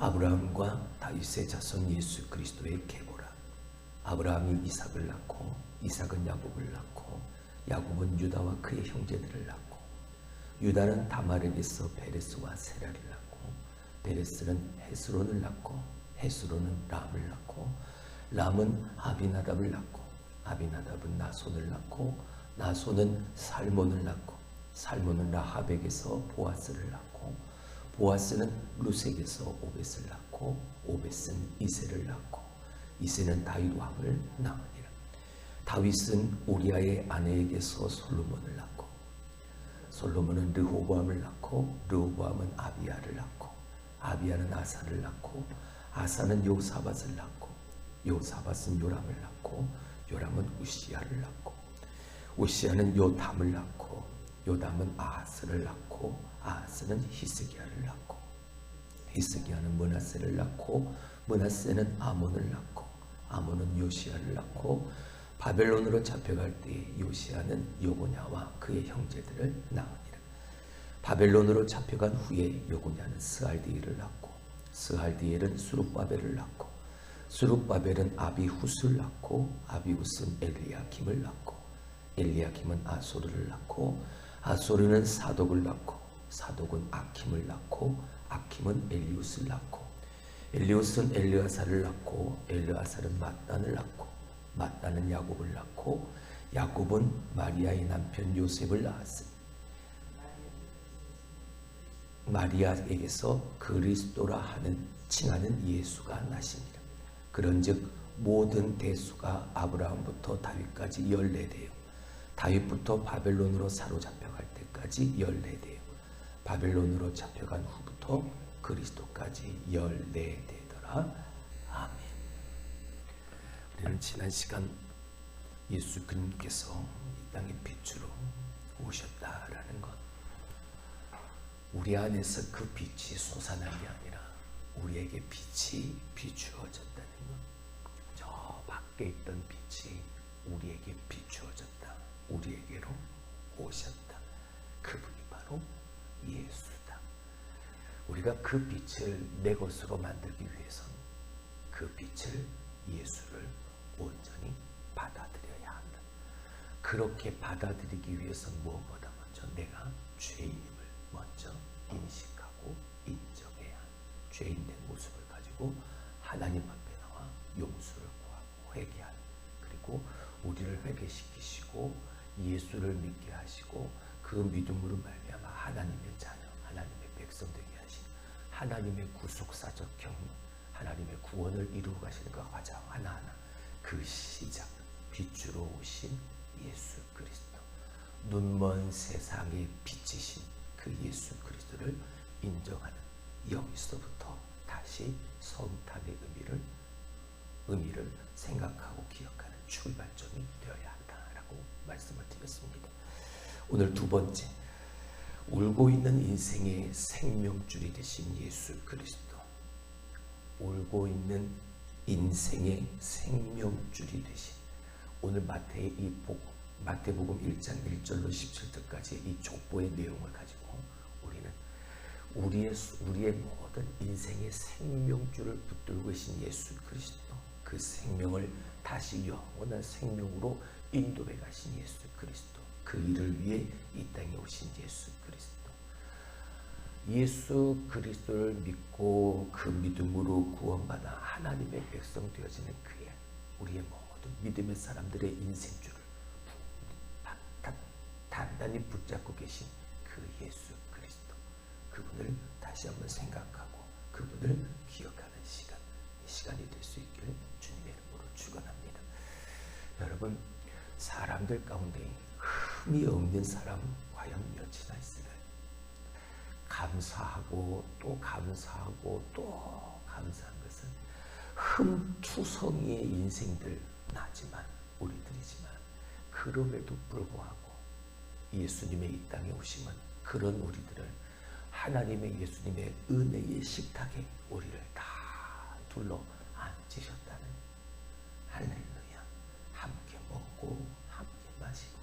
아브라함과 다윗의 자손 예수 그리스도의 계보라. 아브라함이 이삭을 낳고 이삭은 야곱을 낳고 야곱은 유다와 그의 형제들을 낳고 유다는 다말에게서 베레스와 세라를 낳고 베레스는 헤스론을 낳고 헤스론은 람을 낳고 람은 아비나답을 낳고 아비나답은 나손을 낳고 나손은 살몬을 낳고 살몬은 라합에게서 보아스를 낳고 보아스는 루색에서 오벳을 낳고 오벳은 이새를 낳고 이새는 다윗 왕을 낳으니라. 다윗은 우리아의 아내에게서 솔로몬을 낳고 솔로몬은 르호보암을 낳고 르호보암은 아비야를 낳고 아비야는 아사를 낳고 아사는 요사밧을 낳고 요사밧은 요람을 낳고 요람은 우시야를 낳고 우시야는 요담을 낳고 요담은 아하스를 낳고 아하스는 히스기야를 낳고 히스기야는 므낫세를 낳고 므낫세는 아몬을 낳고 아몬은 요시야를 낳고 바벨론으로 잡혀갈 때 요시야는 요고냐와 그의 형제들을 낳으니라. 바벨론으로 잡혀간 후에 요고냐는 스알디엘을 낳고 스알디엘은 수룹바벨을 낳고 수룹바벨은 아비훗을 낳고 아비훗은 엘리야김을 낳고 엘리야김은 아소르를 낳고 아소르는 사독을 낳고 사독은 아킴을 낳고 아킴은 엘리웃을 낳고 엘리웃은 엘르아사를 낳고 엘르아사는 mat단을 낳고 mat단은 야곱을 낳고 야곱은 마리아의 남편 요셉을 낳았으니 마리아에게서 그리스도라 하는 칭하는 예수가 나시니라. 그런즉 모든 대수가 아브라함부터 다윗까지 14대요 다윗부터 바벨론으로 사로잡혀갈 때까지 14대요 바벨론으로 잡혀간 후부터 그리스도까지 14대더라. 아멘. 우리는 지난 시간 예수 그님께서 이 땅의 빛으로 오셨다라는 것, 우리 안에서 그 빛이 솟아난 게 아니라 우리에게 빛이 비추어졌다는 것, 저 밖에 있던 빛이 우리에게 비추어졌다. 우리에게로 오셨다. 그분이 바로 예수다. 우리가 그 빛을 내 것으로 만들기 위해서는 그 빛을 예수를 온전히 받아들여야 한다. 그렇게 받아들이기 위해서 무엇보다 먼저 내가 죄인임을 먼저 인식하고 인정해야 한다. 죄인된 모습을 가지고 하나님 앞에 나와 용서를 구하고 회개하는, 그리고 우리를 회개시키시고 예수를 믿게 하시고 그 믿음으로 말미암아 하나님의 자녀, 하나님의 백성 되게 하신 하나님의 구속사적 경륜, 하나님의 구원을 이루어 가시는 그 과정 하나하나, 그 시작, 빛으로 오신 예수 그리스도, 눈먼 세상에 비치신 그 예수 그리스도를 인정하는, 여기서부터 다시 성탄의 의미를 생각하고 기억하는 출발점이 되어야 한다라고 말씀을 드렸습니다. 오늘 두 번째, 울고 있는 인생의 생명줄이 되신 예수 그리스도. 울고 있는 인생의 생명줄이 되신, 오늘 마태복음 1장 1절로 17절까지 이 족보의 내용을 가지고 우리는 우리의 모든 인생의 생명줄을 붙들고 계신 예수 그리스도, 그 생명을 다시 영원한 생명으로 인도해 가신 예수 그리스도, 그 일을 위해 이 땅에 오신 예수 그리스도. 예수 그리스도를 믿고 그 믿음으로 구원받아 하나님의 백성 되어지는 그의, 우리의 모든 믿음의 사람들의 인생줄을 단단히 붙잡고 계신 그 예수 그리스도, 그분을 다시 한번 생각하고 그분을 기억하는 시간, 이 시간이 될 수 있기를 주님의 이름으로 축원합니다. 여러분, 사람들 가운데 흠이 없는 사람 과연 몇이나 있을까요? 감사하고 또 감사하고 또 감사한 것은 흠투성이의 인생들 나지만, 우리들이지만, 그럼에도 불구하고 예수님의 이 땅에 오심은 그런 우리들을 하나님의 예수님의 은혜의 식탁에 우리를 다 둘러 앉히셨다는, 할렐루야. 함께 먹고 함께 마시고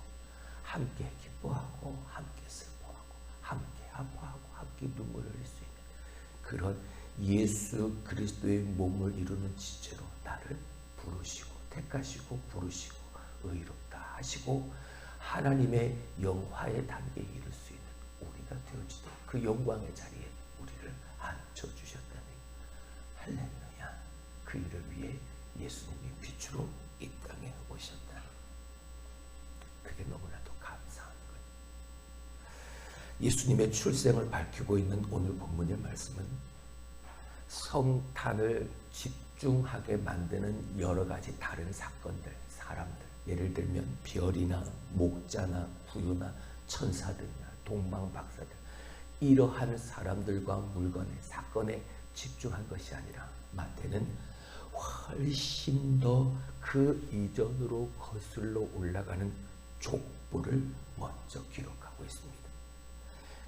함께 기뻐하고 함께 슬퍼하고 함께 아파하고 함께 눈물을 흘릴 수 있는 그런 예수 그리스도의 몸을 이루는 지체로 나를 부르시고 택하시고 부르시고 의롭다 하시고 하나님의 영화의 단계에 이를 수 있는 우리가 되어지도록 그 영광의 자리에 우리를 앉혀주셨다니 할렐루야. 그 일을 위해 예수님이 빛으로 이 땅에 오셨다. 그게 너무나도 감사한 거예요. 예수님의 출생을 밝히고 있는 오늘 본문의 말씀은 성탄을 집중하게 만드는 여러 가지 다른 사건들, 사람들, 예를 들면 별이나 목자나 부유나 천사들이나 동방박사들, 이러한 사람들과 물건의 사건에 집중한 것이 아니라 마태는 훨씬 더 그 이전으로 거슬러 올라가는 족보를 먼저 기록하고 있습니다.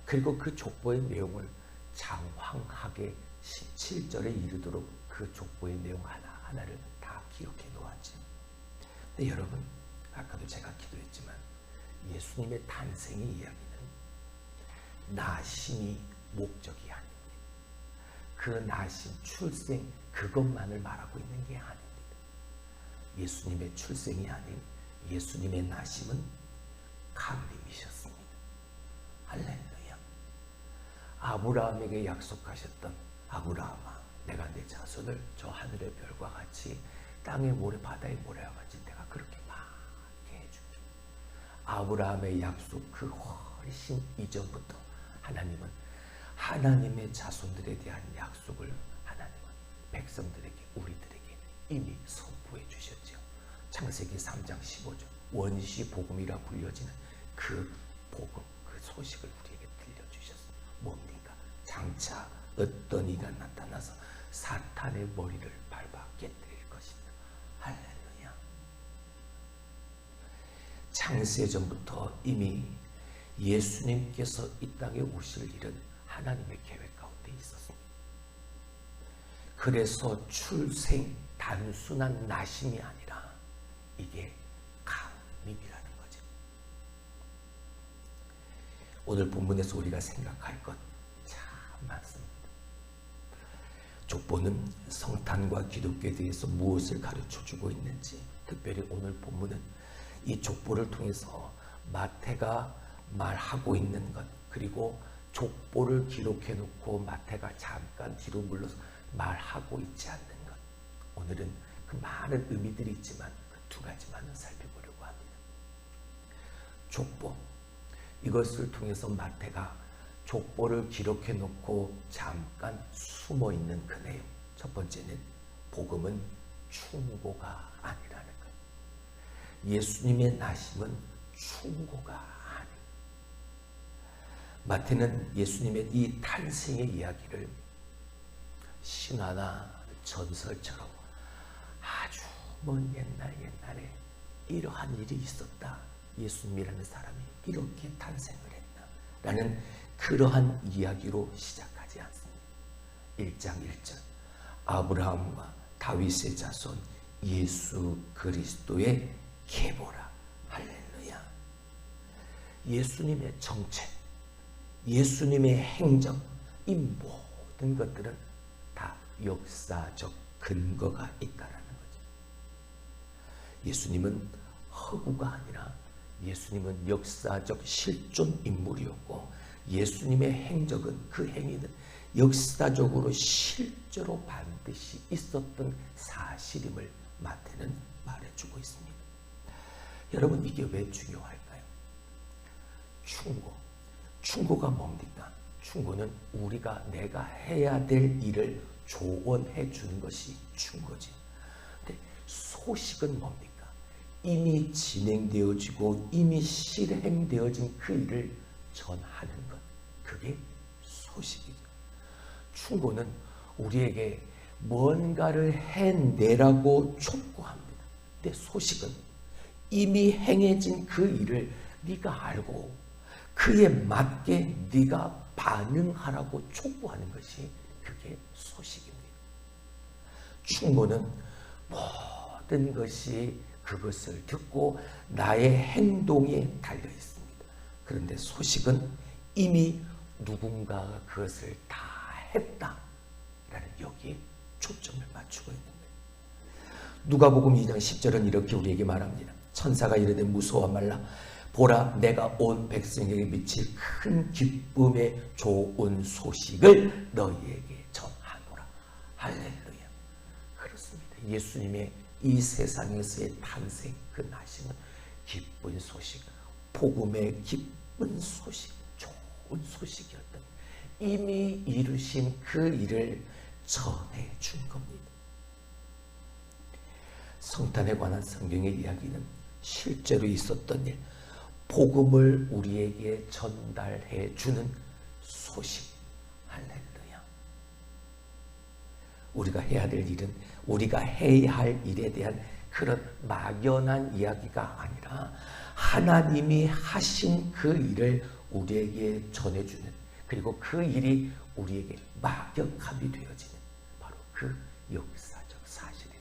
그리고 그 족보의 내용을 장황하게 17절에 이르도록 그 족보의 내용 하나하나를 다 기록해 놓았죠. 근데 여러분, 아까도 제가 기도했지만 예수님의 탄생의 이야기는 나심이 목적이 아닙니다. 그 나심, 출생, 그것만을 말하고 있는 게 아닙니다. 예수님의 출생이 아닌 예수님의 나심은 강림이셨습니다. 할렐루야. 아브라함에게 약속하셨던 아브라함아, 내가 내 자손을 저 하늘의 별과 같이 땅의 모래, 바다의 모래와 같이 내가 그렇게 많게 해줄게. 아브라함의 약속 그 훨씬 이전부터 하나님은 하나님의 자손들에 대한 약속을 하나님은 백성들에게, 우리들에게 이미 선포해 주셨죠. 창세기 3장 15절 원시 복음이라 불려지는 그 복음, 그 소식을 우리에게 들려주셨습니다. 뭡니까? 장차 어떤 이가 나타나서 사탄의 머리를 밟아 깨뜨릴 것이다. 할렐루야. 창세전부터 이미 예수님께서 이 땅에 오실 일은 하나님의 계획 가운데 있었습니다. 그래서 출생, 단순한 나심이 아니라 이게 강림이라는 거죠. 오늘 본문에서 우리가 생각할 것 참 많습니다. 족보는 성탄과 기독교에 대해서 무엇을 가르쳐주고 있는지, 특별히 오늘 본문은 이 족보를 통해서 마태가 말하고 있는 것, 그리고 족보를 기록해 놓고 마태가 잠깐 뒤로 물러서 말하고 있지 않는 것, 오늘은 그 많은 의미들이 있지만 그 두 가지만은 살펴보려고 합니다. 족보, 이것을 통해서 마태가 족보를 기록해 놓고 잠깐 숨어 있는 그 내용, 첫 번째는 복음은 충고가 아니라는 것. 예수님의 나심은 충고가 아닙니다. 마태는 예수님의 이 탄생의 이야기를 신화나 전설처럼 아주 먼 옛날에 이러한 일이 있었다, 예수님이라는 사람이 이렇게 탄생을 했다 라는 그러한 이야기로 시작하지 않습니다. 1장 1절 아브라함과 다윗의 자손 예수 그리스도의 계보라. 할렐루야. 예수님의 정체, 예수님의 행적, 이 모든 것들은 다 역사적 근거가 있다라는 거죠. 예수님은 허구가 아니라 예수님은 역사적 실존 인물이었고, 예수님의 행적은, 그 행위는 역사적으로 실제로 반드시 있었던 사실임을 마태는 말해주고 있습니다. 여러분, 이게 왜 중요할까요? 충고가 뭡니까? 충고는 내가 해야 될 일을 조언해 주는 것이 충고지. 근데 소식은 뭡니까? 이미 진행되어지고 이미 실행되어진 그 일을 전하는 것, 그게 소식이죠. 충고는 우리에게 뭔가를 해내라고 촉구합니다. 근데 소식은 이미 행해진 그 일을 네가 알고 그에 맞게 네가 반응하라고 촉구하는 것이, 그게 소식입니다. 충고는 모든 것이 그것을 듣고 나의 행동에 달려 있습니다. 그런데 소식은 이미 누군가가 그것을 다 했다, 라는 여기에 초점을 맞추고 있는 거예요. 누가복음 2장 10절은 이렇게 우리에게 말합니다. 천사가 이르되 무서워 말라. 보라, 내가 온 백성에게 미칠 큰 기쁨의 좋은 소식을 너희에게 전하노라. 할렐루야. 그렇습니다. 예수님의 이 세상에서의 탄생, 그 나심은 기쁜 소식, 복음의 기쁜 소식, 좋은 소식이었던, 이미 이루신 그 일을 전해준 겁니다. 성탄에 관한 성경의 이야기는 실제로 있었던 일, 복음을 우리에게 전달해 주는 소식. 할렐루야. 우리가 해야 될 일은 우리가 해야 할 일에 대한 그런 막연한 이야기가 아니라 하나님이 하신 그 일을 우리에게 전해주는, 그리고 그 일이 우리에게 막역함이 되어지는 바로 그 역사적 사실이라.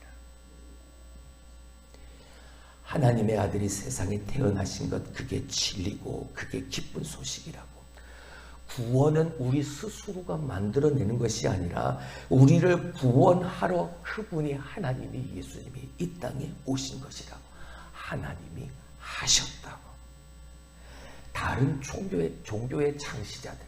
하나님의 아들이 세상에 태어나신 것, 그게 진리고 그게 기쁜 소식이라고. 구원은 우리 스스로가 만들어내는 것이 아니라 우리를 구원하러 그분이, 하나님이, 예수님이 이 땅에 오신 것이라고. 하나님이 하셨다고. 다른 종교의 창시자들,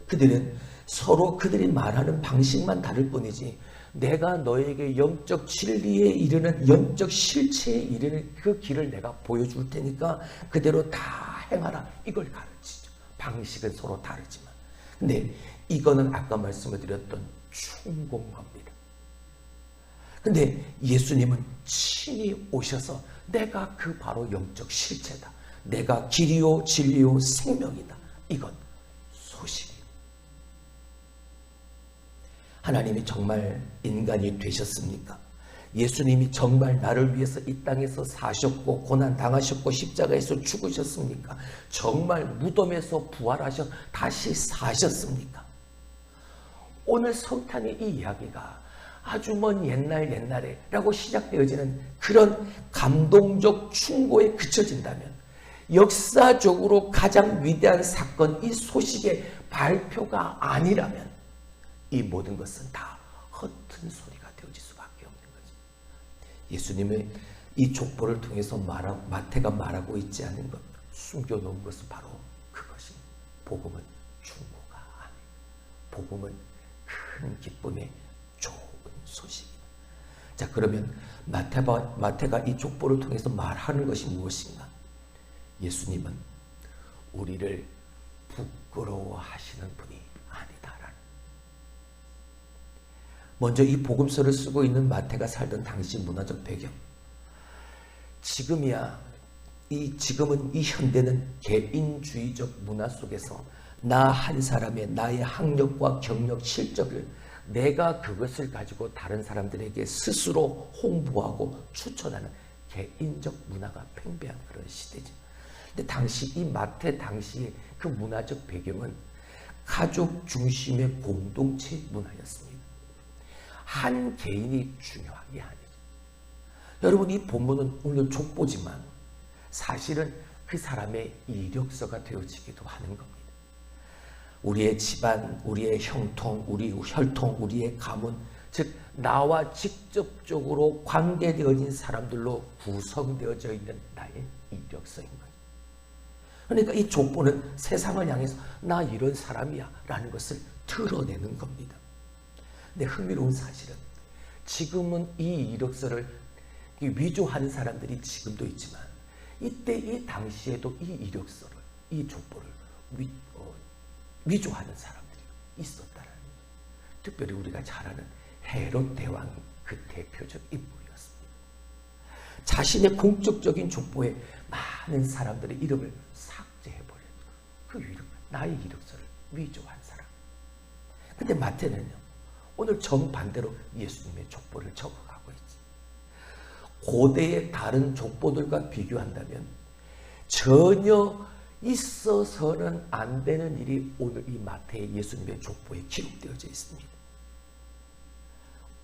그들은 서로 그들이 말하는 방식만 다를 뿐이지, 내가 너에게 영적 진리에 이르는, 영적 실체에 이르는 그 길을 내가 보여줄 테니까 그대로 다 행하라, 이걸 가르치죠. 방식은 서로 다르지만. 근데 이거는 아까 말씀을 드렸던 충공합니다. 근데 예수님은 친히 오셔서 내가 그 바로 영적 실체다, 내가 길이요 진리요 생명이다, 이건 소식이에요. 하나님이 정말 인간이 되셨습니까? 예수님이 정말 나를 위해서 이 땅에서 사셨고 고난 당하셨고 십자가에서 죽으셨습니까? 정말 무덤에서 부활하셔 다시 사셨습니까? 오늘 성탄의 이 이야기가 아주 먼 옛날에 라고 시작되어지는 그런 감동적 충고에 그쳐진다면, 역사적으로 가장 위대한 사건, 이 소식의 발표가 아니라면 이 모든 것은 다 허튼 소리가 되어질 수밖에 없는 거죠. 예수님의 이 족보를 통해서 마태가 말하고 있지 않은 것, 숨겨놓은 것은 바로 그것입니다. 복음은 충고가 아니에요. 복음은 큰 기쁨의 좋은 소식입니다. 자, 그러면 마태가 이 족보를 통해서 말하는 것이 무엇인가? 예수님은 우리를 부끄러워하시는 분이 아니다라는. 먼저 이 복음서를 쓰고 있는 마태가 살던 당시 문화적 배경. 지금은 이 현대는 개인주의적 문화 속에서 나 한 사람의 나의 학력과 경력, 실적을 내가 그것을 가지고 다른 사람들에게 스스로 홍보하고 추천하는 개인적 문화가 팽배한 그런 시대죠. 근데 당시 이 마태 당시의 그 문화적 배경은 가족 중심의 공동체 문화였습니다. 한 개인이 중요한 게 아니죠. 여러분, 이 본문은 오늘 족보지만 사실은 그 사람의 이력서가 되어지기도 하는 겁니다. 우리의 집안, 우리의 형통, 우리 혈통, 우리의 가문, 즉 나와 직접적으로 관계되어진 사람들로 구성되어져 있는 나의 이력서인 거예요. 그러니까 이 족보는 세상을 향해서 나 이런 사람이야 라는 것을 드러내는 겁니다. 근데 흥미로운 사실은 지금은 이 이력서를 위조하는 사람들이 지금도 있지만, 이때 이 당시에도 이 이력서를, 이 족보를 위조하는 사람들이 있었다는 거예요. 특별히 우리가 잘 아는 헤롯 대왕이 그 대표적 인물이었습니다. 자신의 공적적인 족보에 많은 사람들의 이름을 삭제해버렸죠. 그 이름, 나의 이력서를 위조한 사람. 근데 마태는요, 오늘 정반대로 예수님의 족보를 적어가고 있지. 고대의 다른 족보들과 비교한다면 전혀 있어서는 안 되는 일이 오늘 이 마태의 예수님의 족보에 기록되어져 있습니다.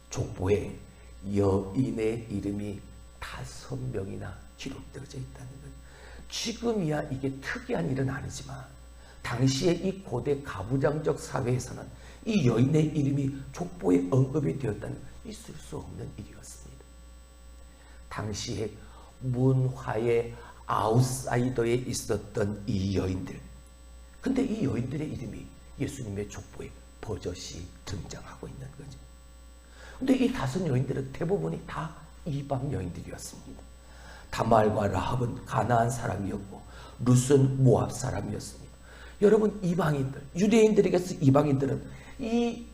족보에 여인의 이름이 5명이나 기록되어져 있다는 것. 지금이야 이게 특이한 일은 아니지만 당시에 이 고대 가부장적 사회에서는 이 여인의 이름이 족보에 언급이 되었다는 있을 수 없는 일이었습니다. 당시에 문화의 아웃사이더에 있었던 이 여인들, 근데 이 여인들의 이름이 예수님의 족보에 버젓이 등장하고 있는 거죠. 근데 이 5 여인들은 대부분이 다 이방 여인들이었습니다. 다말과 라합은 가나안 사람이었고 룻은 모압 사람이었습니다. 여러분, 이방인들, 유대인들에게서 이방인들은 이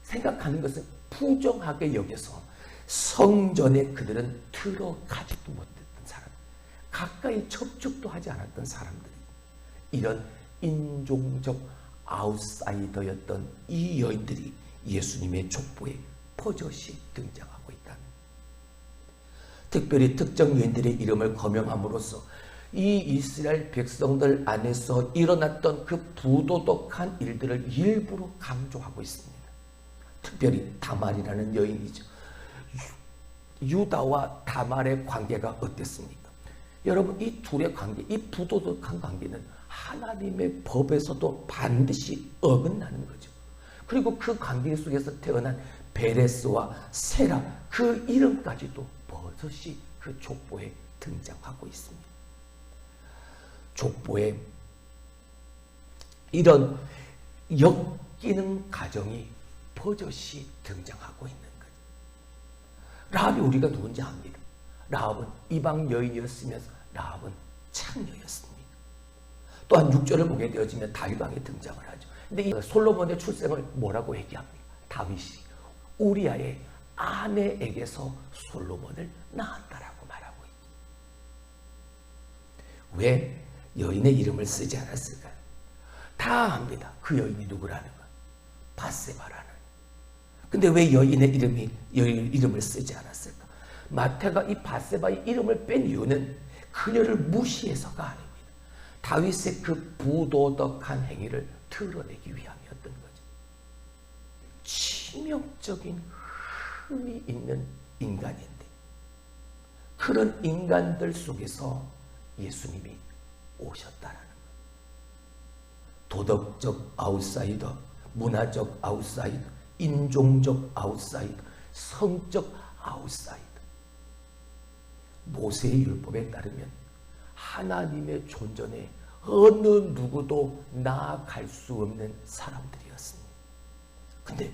생각하는 것은 부정하게 여겨서 성전에 그들은 들어가지도 못했던 사람, 가까이 접촉도 하지 않았던 사람들이, 이런 인종적 아웃사이더였던 이 여인들이 예수님의 족보에 버젓이 등장하고 있다는, 특별히 특정 여인들의 이름을 거명함으로써 이 이스라엘 백성들 안에서 일어났던 그 부도덕한 일들을 일부러 강조하고 있습니다. 특별히 다말이라는 여인이죠. 유다와 다말의 관계가 어땠습니까? 여러분, 이 둘의 관계, 이 부도덕한 관계는 하나님의 법에서도 반드시 어긋나는 거죠. 그리고 그 관계 속에서 태어난 베레스와 세라, 그 이름까지도 버젓이 그 족보에 등장하고 있습니다. 족보에 이런 엮이는 가정이 버젓이 등장하고 있는 거죠. 라합이 우리가 누군지 압니다. 라합은 이방 여인이었으면서 라합은 창녀였습니다. 또한 6절을 보게 되어지면 다윗 왕이 등장을 하죠. 근데 이 솔로몬의 출생을 뭐라고 얘기합니까? 다윗이 우리아의 아내에게서 솔로몬을 낳았다라고 말하고 있죠. 왜 여인의 이름을 쓰지 않았을까요? 다 압니다. 그 여인이 누구라는 거. 밧세바라는. 근데 왜 여인의 이름을 쓰지 않았을까? 마태가 이 밧세바의 이름을 뺀 이유는 그녀를 무시해서가 아닙니다. 다윗의 그 부도덕한 행위를 드러내기 위함이었던 거죠. 치명적인 흠이 있는 인간인데, 그런 인간들 속에서 예수님이 오셨다라는 거예요. 도덕적 아웃사이더, 문화적 아웃사이더, 인종적 아웃사이더, 성적 아웃사이더. 모세의 율법에 따르면 하나님의 존전에 어느 누구도 나아갈 수 없는 사람들이었습니다. 근데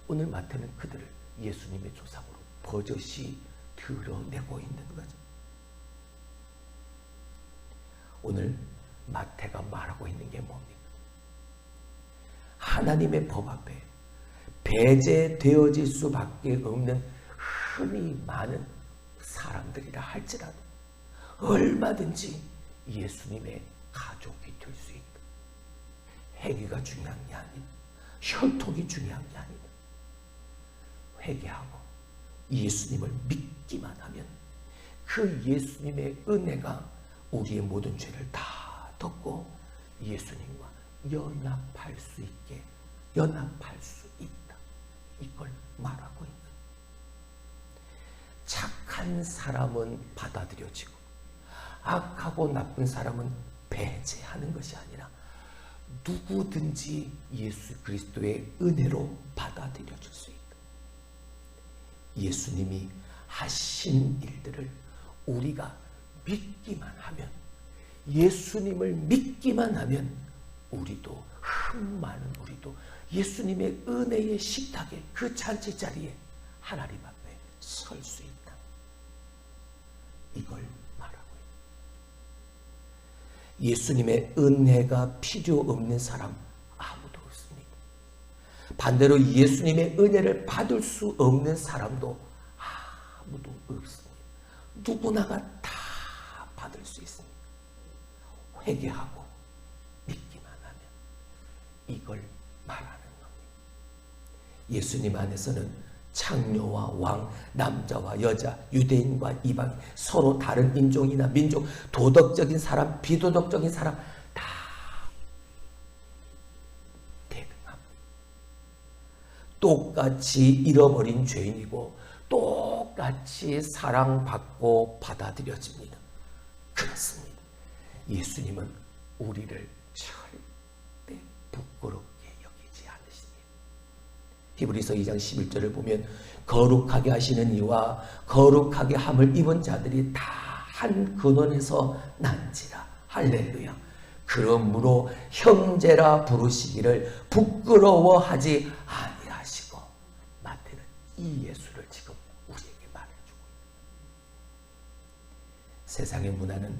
오늘 마태는 그들을 예수님의 조상으로 버젓이 드러내고 있는 거죠. 오늘 마태가 말하고 있는 게 뭡니까? 하나님의 법 앞에 배제되어질 수밖에 없는 흠이 많은 사람들이라 할지라도 얼마든지 예수님의 가족이 될 수 있다. 행위가 중요한 게 아니다. 혈통이 중요한 게 아니다. 회개하고 예수님을 믿기만 하면 그 예수님의 은혜가 우리의 모든 죄를 다 덮고 예수님과 연합할 수 있게, 연합할 수 있다. 이걸 말하고 있는. 착한 사람은 받아들여지고 악하고 나쁜 사람은 배제하는 것이 아니라 누구든지 예수 그리스도의 은혜로 받아들여질 수 있다. 예수님이 하신 일들을 우리가 믿기만 하면, 예수님을 믿기만 하면 우리도, 흠 많은 우리도 예수님의 은혜의 식탁에, 그 잔치 자리에 하나님 앞에 설 수 있다. 이걸 말하고 있다. 예수님의 은혜가 필요 없는 사람 아무도 없습니다. 반대로 예수님의 은혜를 받을 수 없는 사람도 아무도 없습니다. 누구나가 다 받을 수 있습니다. 회개하고 믿기만 하면. 이걸 말하는 겁니다. 예수님 안에서는 창녀와 왕, 남자와 여자, 유대인과 이방인, 서로 다른 인종이나 민족, 도덕적인 사람, 비도덕적인 사람 다 대등합니다. 똑같이 잃어버린 죄인이고 똑같이 사랑받고 받아들여집니다. 그렇습니다. 예수님은 우리를 절대 부끄럽게 여기지 않으십니다. 히브리서 2장 11절을 보면 거룩하게 하시는 이와 거룩하게 함을 입은 자들이 다 한 근원에서 난지라. 할렐루야. 그러므로 형제라 부르시기를 부끄러워하지 아니하시고. 마태는 이 예수를 지금 우리에게 말해주고 있습니다. 세상의 문화는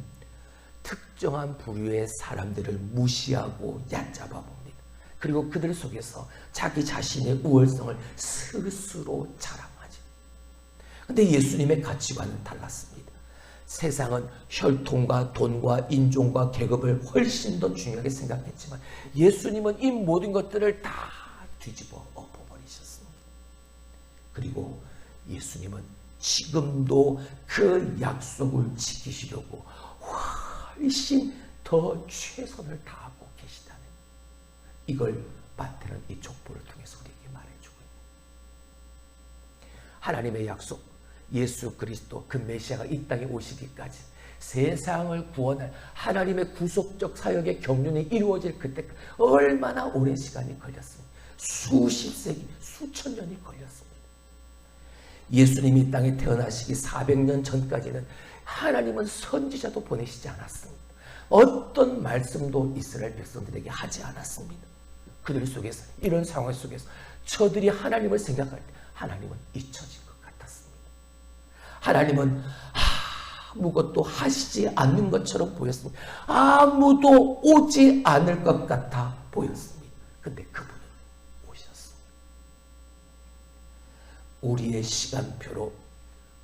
특정한 부류의 사람들을 무시하고 얕잡아 봅니다. 그리고 그들 속에서 자기 자신의 우월성을 스스로 자랑하죠. 그런데 예수님의 가치관은 달랐습니다. 세상은 혈통과 돈과 인종과 계급을 훨씬 더 중요하게 생각했지만 예수님은 이 모든 것들을 다 뒤집어 엎어버리셨습니다. 그리고 예수님은 지금도 그 약속을 지키시려고 훨씬 더 최선을 다하고 계시다는 이걸 마태는 이 족보를 통해서 우리에게 말해주고 있습니다. 하나님의 약속, 예수 그리스도 그 메시아가 이 땅에 오시기까지 세상을 구원할 하나님의 구속적 사역의 경륜이 이루어질 그때 얼마나 오랜 시간이 걸렸습니까? 수십 세기, 수천 년이 걸렸습니다. 예수님이 이 땅에 태어나시기 400년 전까지는 하나님은 선지자도 보내시지 않았습니다. 어떤 말씀도 이스라엘 백성들에게 하지 않았습니다. 그들 속에서, 이런 상황 속에서 저들이 하나님을 생각할 때 하나님은 잊혀진 것 같았습니다. 하나님은 아무것도 하시지 않는 것처럼 보였습니다. 아무도 오지 않을 것 같아 보였습니다. 근데 그분은 오셨습니다. 우리의 시간표로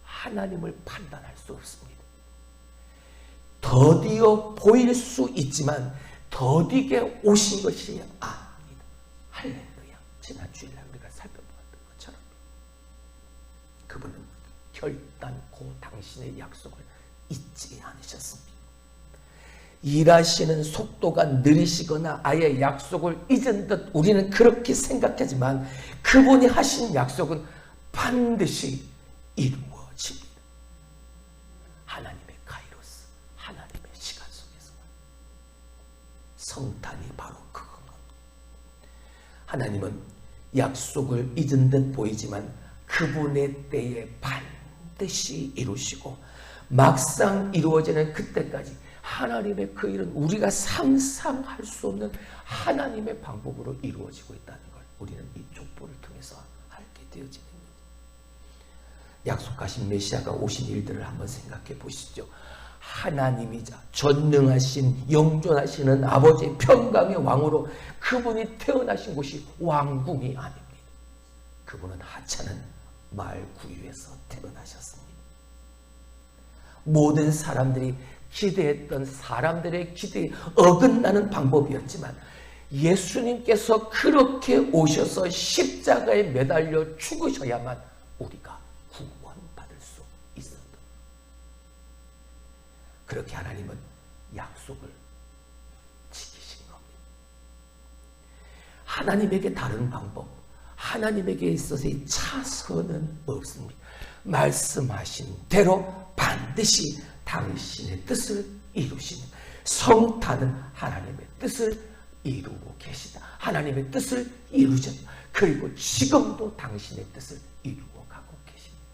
하나님을 판단할 수 없습니다. 더디어 보일 수 있지만 더디게 오신 것이 아닙니다. 할렐루야. 지난 주일날 우리가 살펴보았던 것처럼 그분은 결단코 당신의 약속을 잊지 않으셨습니다. 일하시는 속도가 느리시거나 아예 약속을 잊은 듯 우리는 그렇게 생각하지만 그분이 하신 약속은 반드시 이루어집니다. 하나님의 카이로스, 하나님의 시간 속에서 성탄이 바로 그겁니다. 하나님은 약속을 잊은 듯 보이지만 그분의 때에 반드시 이루시고 막상 이루어지는 그때까지 하나님의 그 일은 우리가 상상할 수 없는 하나님의 방법으로 이루어지고 있다는 걸 우리는 이 족보를 통해서 알게 되어집니다. 약속하신 메시아가 오신 일들을 한번 생각해 보시죠. 하나님이자 전능하신 영존하시는 아버지의 평강의 왕으로 그분이 태어나신 곳이 왕궁이 아닙니다. 그분은 하찮은 마을 구유에서 태어나셨습니다. 모든 사람들이 기대했던 사람들의 기대에 어긋나는 방법이었지만 예수님께서 그렇게 오셔서 십자가에 매달려 죽으셔야만 우리가 구원받을 수 있었던. 그렇게 하나님은 약속을 지키신 겁니다. 하나님에게 다른 방법, 하나님에게 있어서의 차선은 없습니다. 말씀하신 대로 반드시 당신의 뜻을 이루시는 성탄은 하나님의 뜻을 이루고 계시다. 하나님의 뜻을 이루셨다. 그리고 지금도 당신의 뜻을 이루고 가고 계십니다.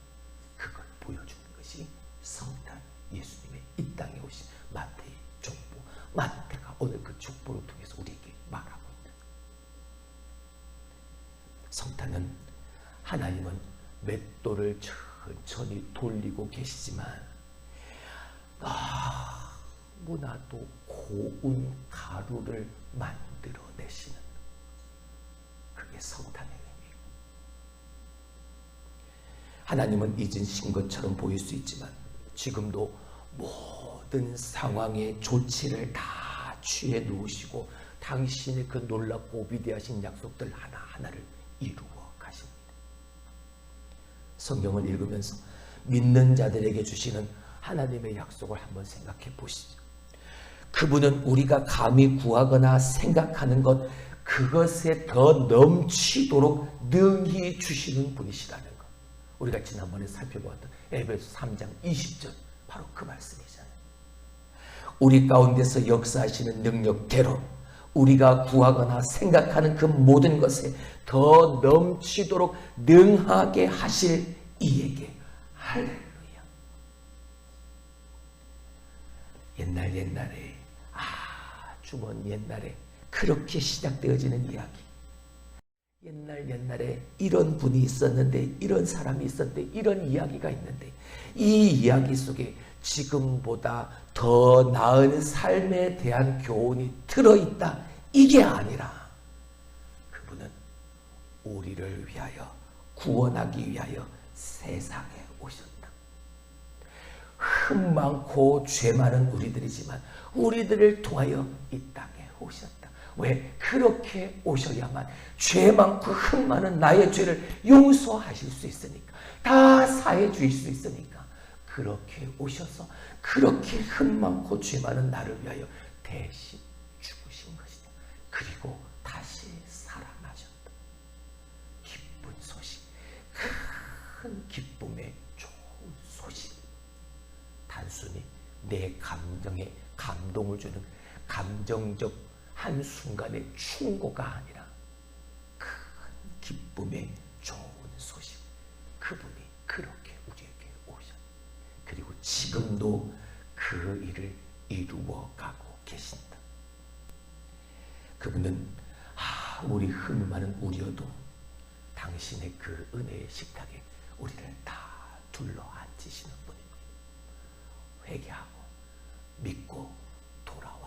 그걸 보여주는 것이 성탄, 예수님의 이 땅에 오신 마태의 족보. 마태가 오늘 그 족보를 통해서 우리에게 말하고 있다. 성탄은 하나님은 맷돌을 천천히 돌리고 계시지만 너무나도 고운 가루를 만들어내시는 그게 성탄의 의미예요. 하나님은 잊으신 것처럼 보일 수 있지만 지금도 모든 상황의 조치를 다 취해 놓으시고 당신의 그 놀랍고 위대하신 약속들 하나하나를 이루어 가십니다. 성경을 읽으면서 믿는 자들에게 주시는 하나님의 약속을 한번 생각해 보시죠. 그분은 우리가 감히 구하거나 생각하는 것 그것에 더 넘치도록 능히 주시는 분이시라는 것. 우리가 지난번에 살펴보았던 에베소 3장 20절 바로 그 말씀이잖아요. 우리 가운데서 역사하시는 능력대로 우리가 구하거나 생각하는 그 모든 것에 더 넘치도록 능하게 하실 이에게 할렐루야. 옛날에 아주 먼 옛날에 그렇게 시작되어지는 이야기. 옛날에 이런 분이 있었는데, 이런 사람이 있었는데, 이런 이야기가 있는데, 이 이야기 속에 지금보다 더 나은 삶에 대한 교훈이 들어있다, 이게 아니라 그분은 우리를 위하여, 구원하기 위하여 세상에 오셨다. 흠 많고 죄 많은 우리들이지만 우리들을 통하여 이 땅에 오셨다. 왜? 그렇게 오셔야만 죄 많고 흠 많은 나의 죄를 용서하실 수 있으니까, 다 사해 주실 수 있으니까 그렇게 오셔서 그렇게 흠 많고 죄 많은 나를 위하여 대신 죽으신 것이다. 그리고 다시 살아나셨다. 기쁜 소식, 큰 기쁨의 좋은 소식. 단순히 내 감정에 감동을 주는 감정적 한순간의 충고가 아니라 큰 기쁨의 좋은 소식. 그분이 그렇게 우리에게 오셨다. 그리고 지금도 그 일을 이루어 가고 계신다. 그분은 우리 흠 많은 우려도 당신의 그 은혜의 식탁에 우리를 다 둘러 앉히시는 분입니다. 회개하고 믿고 돌아오.